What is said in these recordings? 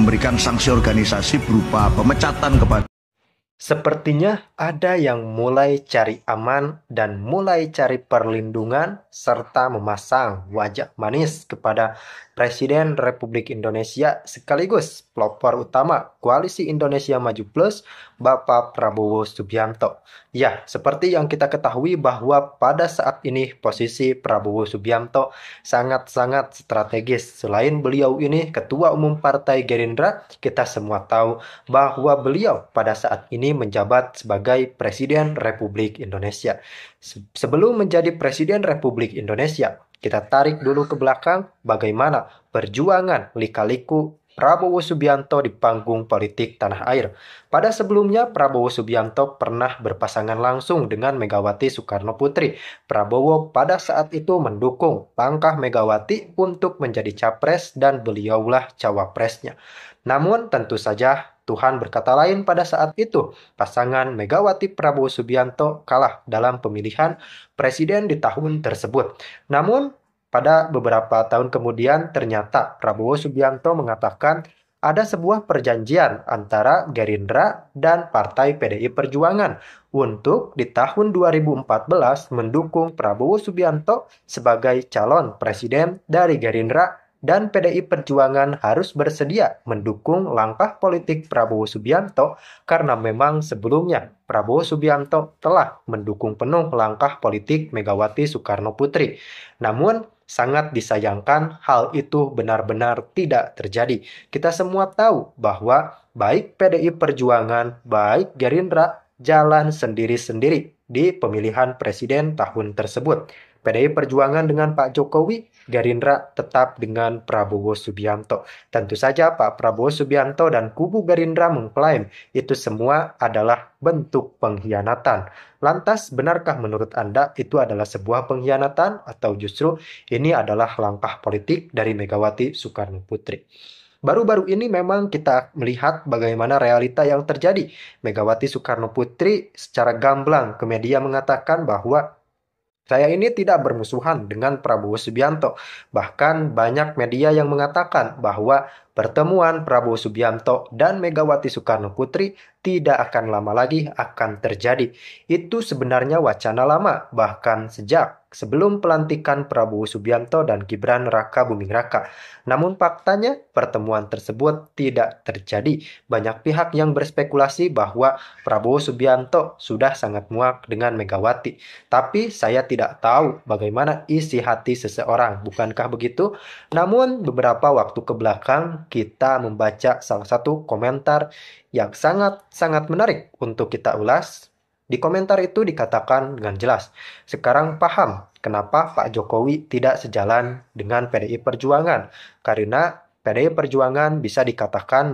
memberikan sanksi organisasi berupa pemecatan kepada. Sepertinya ada yang mulai cari aman dan mulai cari perlindungan serta memasang wajah manis kepada Presiden Republik Indonesia sekaligus pelopor utama Koalisi Indonesia Maju Plus, Bapak Prabowo Subianto. Ya, seperti yang kita ketahui bahwa pada saat ini posisi Prabowo Subianto sangat-sangat strategis. Selain beliau ini Ketua Umum Partai Gerindra, kita semua tahu bahwa beliau pada saat ini menjabat sebagai Presiden Republik Indonesia. Sebelum menjadi Presiden Republik Indonesia, kita tarik dulu ke belakang bagaimana perjuangan lika-liku Prabowo Subianto di panggung politik tanah air. Pada sebelumnya, Prabowo Subianto pernah berpasangan langsung dengan Megawati Soekarno Putri. Prabowo pada saat itu mendukung langkah Megawati untuk menjadi capres dan beliaulah cawapresnya. Namun tentu saja Tuhan berkata lain pada saat itu. Pasangan Megawati Prabowo Subianto kalah dalam pemilihan presiden di tahun tersebut. Namun pada beberapa tahun kemudian ternyata Prabowo Subianto mengatakan ada sebuah perjanjian antara Gerindra dan Partai PDI Perjuangan untuk di tahun 2014 mendukung Prabowo Subianto sebagai calon presiden dari Gerindra dan PDI Perjuangan harus bersedia mendukung langkah politik Prabowo Subianto karena memang sebelumnya Prabowo Subianto telah mendukung penuh langkah politik Megawati Soekarno Putri. Namun sangat disayangkan hal itu benar-benar tidak terjadi. Kita semua tahu bahwa baik PDI Perjuangan, baik Gerindra jalan sendiri-sendiri di pemilihan presiden tahun tersebut. PDI Perjuangan dengan Pak Jokowi, Gerindra tetap dengan Prabowo Subianto. Tentu saja Pak Prabowo Subianto dan kubu Gerindra mengklaim itu semua adalah bentuk pengkhianatan. Lantas, benarkah menurut Anda itu adalah sebuah pengkhianatan atau justru ini adalah langkah politik dari Megawati Soekarno Putri? Baru-baru ini memang kita melihat bagaimana realita yang terjadi. Megawati Soekarno Putri secara gamblang ke media mengatakan bahwa saya ini tidak bermusuhan dengan Prabowo Subianto. Bahkan banyak media yang mengatakan bahwa pertemuan Prabowo Subianto dan Megawati Soekarno Putri tidak akan lama lagi akan terjadi. Itu sebenarnya wacana lama, bahkan sejak sebelum pelantikan Prabowo Subianto dan Gibran Raka Buming Raka. Namun faktanya pertemuan tersebut tidak terjadi. Banyak pihak yang berspekulasi bahwa Prabowo Subianto sudah sangat muak dengan Megawati. Tapi saya tidak tahu bagaimana isi hati seseorang, bukankah begitu? Namun beberapa waktu ke belakang kita membaca salah satu komentar yang sangat-sangat menarik untuk kita ulas. Di komentar itu dikatakan dengan jelas, sekarang paham kenapa Pak Jokowi tidak sejalan dengan PDI Perjuangan. Karena PDI Perjuangan bisa dikatakan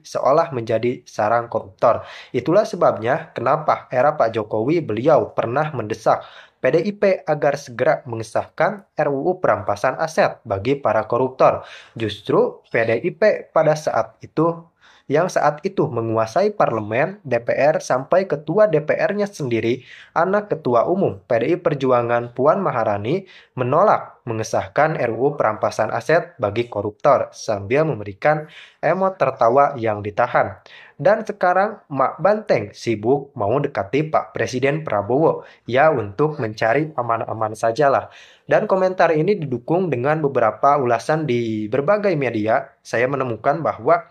seolah menjadi sarang koruptor. Itulah sebabnya kenapa era Pak Jokowi beliau pernah mendesak PDIP agar segera mengesahkan RUU perampasan aset bagi para koruptor. Justru PDIP pada saat itu menguasai parlemen, DPR, sampai ketua DPR-nya sendiri, anak ketua umum PDI Perjuangan Puan Maharani, menolak mengesahkan RUU perampasan aset bagi koruptor sambil memberikan emot tertawa yang ditahan. Dan sekarang Mak Banteng sibuk mau dekati Pak Presiden Prabowo, ya untuk mencari aman-aman sajalah. Dan komentar ini didukung dengan beberapa ulasan di berbagai media. Saya menemukan bahwa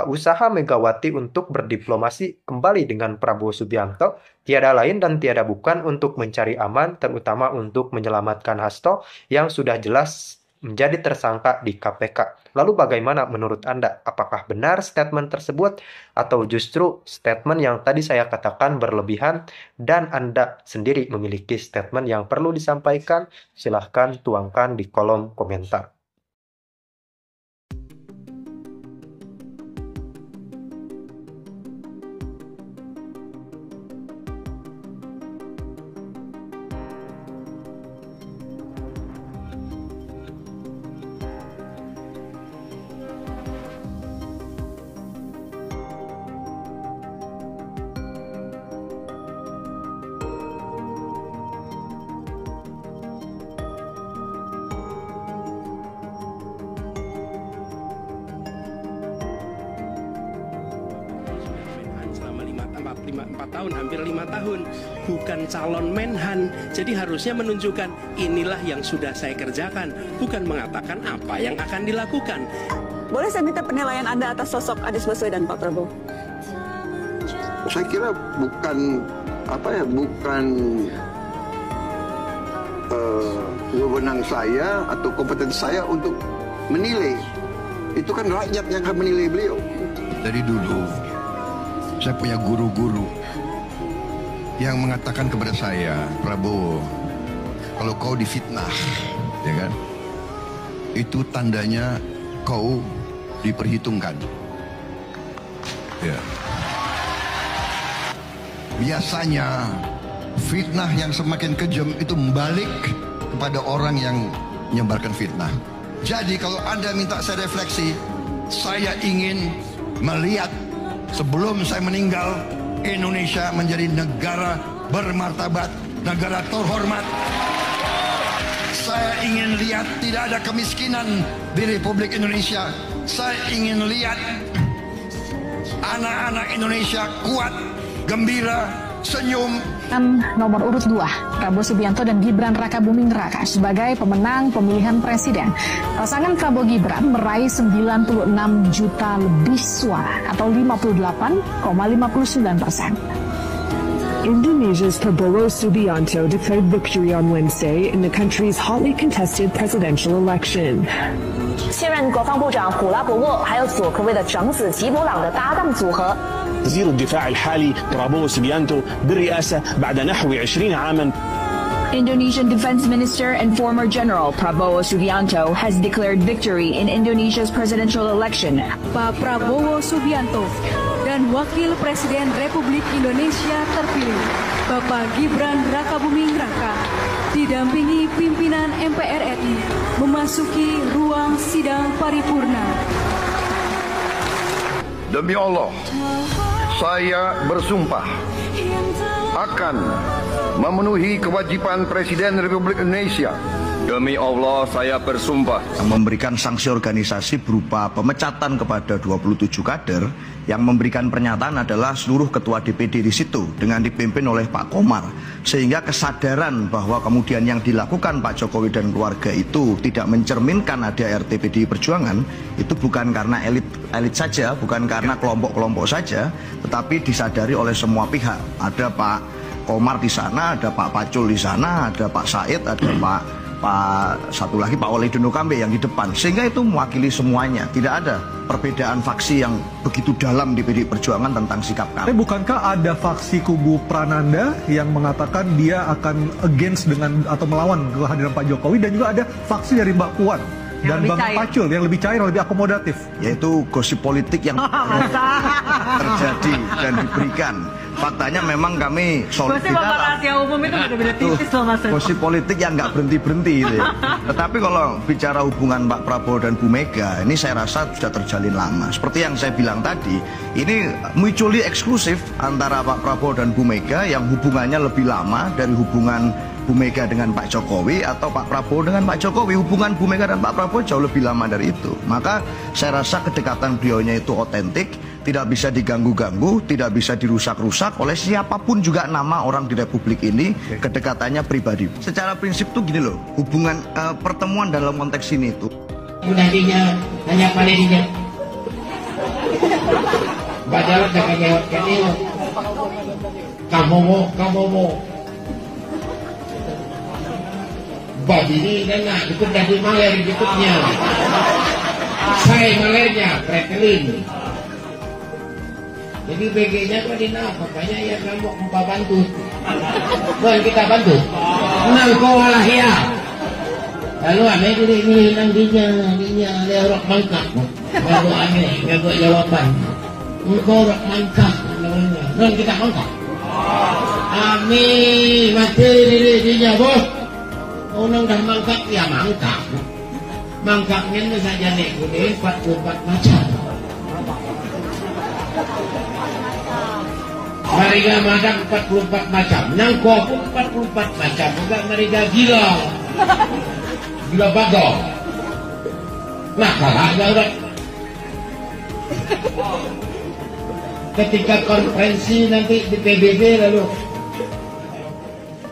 usaha Megawati untuk berdiplomasi kembali dengan Prabowo Subianto tiada lain dan tiada bukan untuk mencari aman, terutama untuk menyelamatkan Hasto yang sudah jelas menjadi tersangka di KPK. Lalu bagaimana menurut Anda? Apakah benar statement tersebut atau justru statement yang tadi saya katakan berlebihan dan Anda sendiri memiliki statement yang perlu disampaikan? Silahkan tuangkan di kolom komentar. 4 tahun, hampir 5 tahun, bukan calon menhan. Jadi harusnya menunjukkan inilah yang sudah saya kerjakan, bukan mengatakan apa yang akan dilakukan. Boleh saya minta penilaian Anda atas sosok Anies Baswedan, Pak Prabowo? Saya kira bukan wewenang saya atau kompetensi saya untuk menilai. Itu kan rakyat yang akan menilai beliau. Dari dulu saya punya guru-guru yang mengatakan kepada saya, Prabowo, kalau kau difitnah, ya kan, itu tandanya kau diperhitungkan. Ya. Biasanya fitnah yang semakin kejam itu membalik kepada orang yang menyebarkan fitnah. Jadi kalau Anda minta saya refleksi, saya ingin melihat sebelum saya meninggal, Indonesia menjadi negara bermartabat, negara terhormat. Saya ingin lihat tidak ada kemiskinan di Republik Indonesia. Saya ingin lihat anak-anak Indonesia kuat, gembira, senyum. Nomor urut 2, Prabowo Subianto dan Gibran Rakabuming Raka sebagai pemenang pemilihan presiden. Pasangan Prabowo Gibran meraih 96 juta lebih suara atau 58,59%. Indonesia's Prabowo Subianto declared victory on Wednesday in the country's hotly contested presidential election. 现任国防部长普拉博沃还有佐科威的长子吉伯朗的搭档组合。 وزير الدفاع الحالي برابوو سوبيانتو بالرئاسة بعد نحو 20 عاما. Indonesian Defense Minister and former General Prabowo Subianto has declared victory in Indonesia's presidential election. Pak Prabowo Subianto dan Wakil Presiden Republik Indonesia terpilih, Bapak Gibran Rakabuming Raka, didampingi pimpinan MPR RI, memasuki ruang sidang paripurna. Demi Allah, saya bersumpah akan memenuhi kewajiban Presiden Republik Indonesia. Demi Allah, saya bersumpah memberikan sanksi organisasi berupa pemecatan kepada 27 kader. Yang memberikan pernyataan adalah seluruh ketua DPD di situ dengan dipimpin oleh Pak Komar, sehingga kesadaran bahwa kemudian yang dilakukan Pak Jokowi dan keluarga itu tidak mencerminkan ADART PDI Perjuangan, itu bukan karena elit saja, bukan karena kelompok-kelompok saja, tetapi disadari oleh semua pihak. Ada Pak Komar di sana, ada Pak Pacul di sana, ada Pak Said, ada satu lagi Pak Walidono Kambe yang di depan, sehingga itu mewakili semuanya. Tidak ada perbedaan faksi yang begitu dalam di PDI Perjuangan tentang sikap kami. Tapi bukankah ada faksi kubu Prananda yang mengatakan dia akan against dengan atau melawan kehadiran Pak Jokowi, dan juga ada faksi dari Mbak Puan dan Bang Pacul yang lebih cair, lebih akomodatif? Yaitu gosip politik yang terjadi dan diberikan. Faktanya memang kami solid di dalam. Rahasia umum itu beda-beda tipis loh Mas. Gosip politik yang nggak berhenti-berhenti gitu ya. Tetapi kalau bicara hubungan Pak Prabowo dan Bu Mega, ini saya rasa sudah terjalin lama. Seperti yang saya bilang tadi, ini mutually eksklusif antara Pak Prabowo dan Bu Mega yang hubungannya lebih lama dari hubungan Bu Mega dengan Pak Jokowi atau Pak Prabowo dengan Pak Jokowi. Hubungan Bu Mega dan Pak Prabowo jauh lebih lama dari itu. Maka saya rasa kedekatan beliaunya itu otentik, tidak bisa diganggu-ganggu, tidak bisa dirusak-rusak oleh siapapun juga nama orang di Republik ini. Kedekatannya pribadi. Secara prinsip tuh gini loh, hubungan pertemuan dalam konteks ini itu. Nantinya hanya pada dia. Padahal jangan jawabkan ini. Kamu mau. Babi ini enak, ikut dari maler ikutnya. Saya malernya, pretelin. Jadi BG-nya kok dinapa? Makanya ya kamu empat bantu. Boleh kita bantu? Nang kau lah ya. Lalu aneh ini nantinya dia orang mangkak. Baru aneh, baru jawaban. Engkau orang mangkak namanya. Nang kita mangkak. Amin, mati dirinya bos. Orang dah mangkak ya mangkak. Mangkaknya itu saja nek kuning 44 macam. Mereka macam 44 macam. Nangko pun 44 macam. Enggak mereka gila. Gila bagong. Nah, kalau ada orang ketika konferensi nanti di PBB lalu.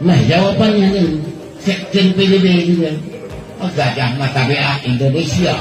Nah jawabannya nih, Sekjen PBB juga. Oh, Gajah Mata BA Indonesia.